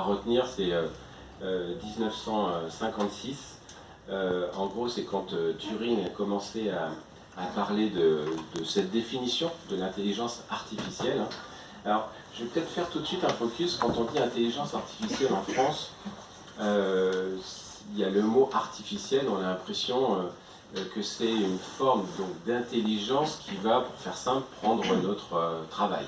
retenir, c'est 1956. En gros, c'est quand Turing a commencé à parler de cette définition de l'intelligence artificielle. Alors, je vais peut-être faire tout de suite un focus. Quand on dit intelligence artificielle en France, il y a le mot artificiel, on a l'impression que c'est une forme d'intelligence qui va, pour faire simple, prendre notre travail.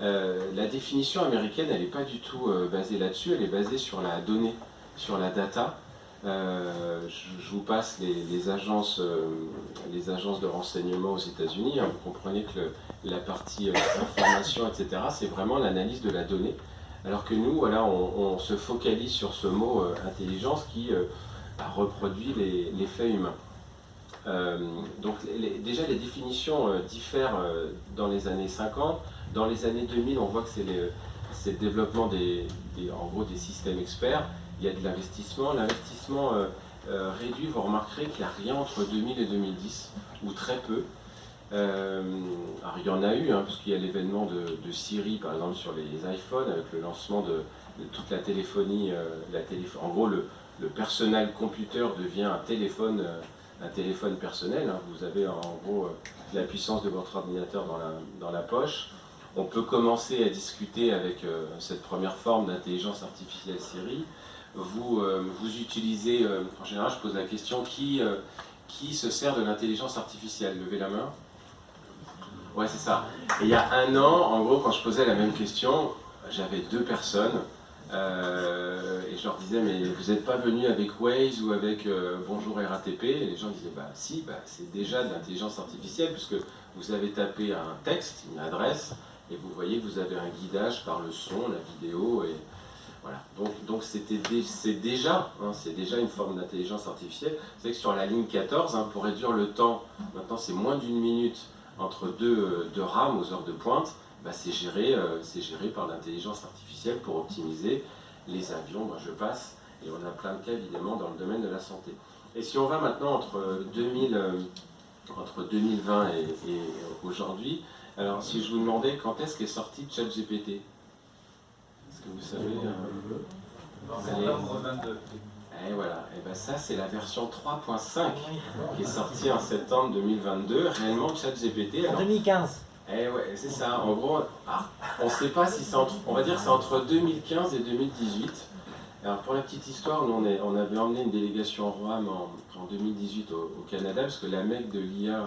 La définition américaine, elle n'est pas du tout basée là-dessus, elle est basée sur la donnée, sur la data. Je vous passe les agences de renseignement aux États-Unis. Vous comprenez que la partie information, etc., c'est vraiment l'analyse de la donnée. Alors que nous, voilà, on se focalise sur ce mot intelligence qui reproduit les faits humains. Donc déjà les définitions diffèrent dans les années 50. Dans les années 2000, on voit que c'est le développement en gros des systèmes experts. Il y a de l'investissement. L'investissement réduit, vous remarquerez qu'il n'y a rien entre 2000 et 2010, ou très peu. Alors il y en a eu, parce qu'il y a l'événement de Siri, par exemple, sur les iPhones, avec le lancement de toute la téléphonie. En gros, le personal computer devient un téléphone personnel. Vous avez en gros la puissance de votre ordinateur dans la poche. On peut commencer à discuter avec cette première forme d'intelligence artificielle Siri. Vous utilisez, en général je pose la question, qui se sert de l'intelligence artificielle? Levez la main. Ouais, c'est ça. Et il y a un an, en gros, quand je posais la même question, j'avais 2 personnes, et je leur disais, mais vous n'êtes pas venu avec Waze ou avec Bonjour RATP? Et les gens disaient, bah si, c'est déjà de l'intelligence artificielle, puisque vous avez tapé un texte, une adresse, et vous voyez que vous avez un guidage par le son, la vidéo, et voilà. Donc c'est déjà une forme d'intelligence artificielle. Vous savez que sur la ligne 14, pour réduire le temps, maintenant c'est moins d'1 minute entre deux rames aux heures de pointe, c'est géré par l'intelligence artificielle pour optimiser les avions. Moi je passe, et on a plein de cas évidemment dans le domaine de la santé. Et si on va maintenant entre 2020 et aujourd'hui, alors si je vous demandais quand est-ce qu'est sorti ChatGPT? Est-ce que vous savez Novembre 22. Et voilà, et ça c'est la version 3.5 qui est sortie en septembre 2022, réellement ChatGPT. En 2015. Ouais, c'est ça, en gros, on ne sait pas si c'est on va dire que c'est entre 2015 et 2018. Alors pour la petite histoire, nous on avait emmené une délégation ROAM en 2018 au Canada, parce que la mecque de l'IA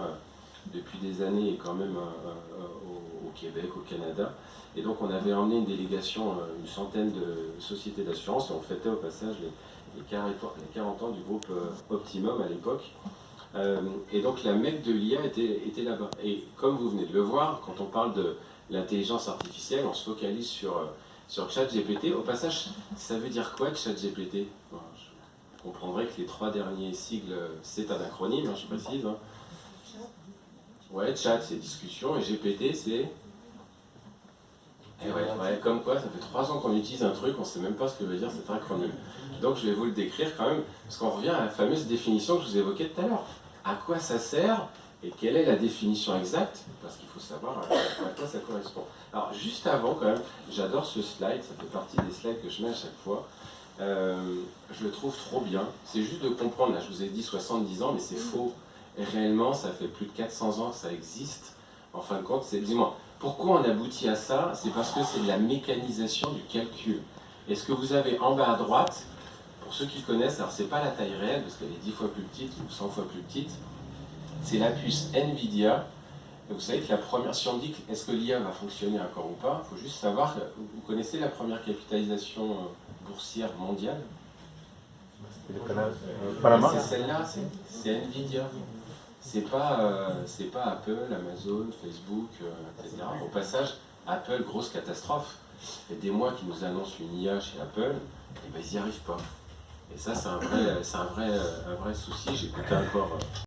depuis des années est quand même au Québec, au Canada. Et donc on avait emmené une délégation, une centaine de sociétés d'assurance, et on fêtait au passage les 40 ans du groupe Optimum à l'époque. Et donc la mecque de l'IA était là-bas. Et comme vous venez de le voir, quand on parle de l'intelligence artificielle, on se focalise sur ChatGPT. Au passage, ça veut dire quoi ChatGPT? Bon, je comprendrai que les 3 derniers sigles, c'est un acronyme, je précise. Ouais, chat c'est discussion, et GPT c'est... comme quoi, ça fait 3 ans qu'on utilise un truc, on ne sait même pas ce que veut dire cet acronyme. Donc je vais vous le décrire quand même, parce qu'on revient à la fameuse définition que je vous évoquais tout à l'heure. À quoi ça sert et quelle est la définition exacte? Parce qu'il faut savoir à quoi ça correspond. Alors juste avant quand même, j'adore ce slide, ça fait partie des slides que je mets à chaque fois. Je le trouve trop bien. C'est juste de comprendre, là je vous ai dit 70 ans, mais c'est faux. Et réellement, ça fait plus de 400 ans que ça existe. En fin de compte, dis-moi, pourquoi on aboutit à ça? C'est parce que c'est de la mécanisation du calcul. Et ce que vous avez en bas à droite, pour ceux qui connaissent, alors c'est pas la taille réelle, parce qu'elle est 10 fois plus petite ou 100 fois plus petite, c'est la puce NVIDIA. Et vous savez que la première, si on dit est-ce que l'IA va fonctionner encore ou pas, il faut juste savoir, vous connaissez la première capitalisation boursière mondiale? C'est celle-là, c'est NVIDIA. C'est pas Apple, Amazon, Facebook, etc. Au passage, Apple, grosse catastrophe. Il y a des mois qui nous annoncent une IA chez Apple, et ils n'y arrivent pas. Et ça, c'est un vrai souci. J'écoutais encore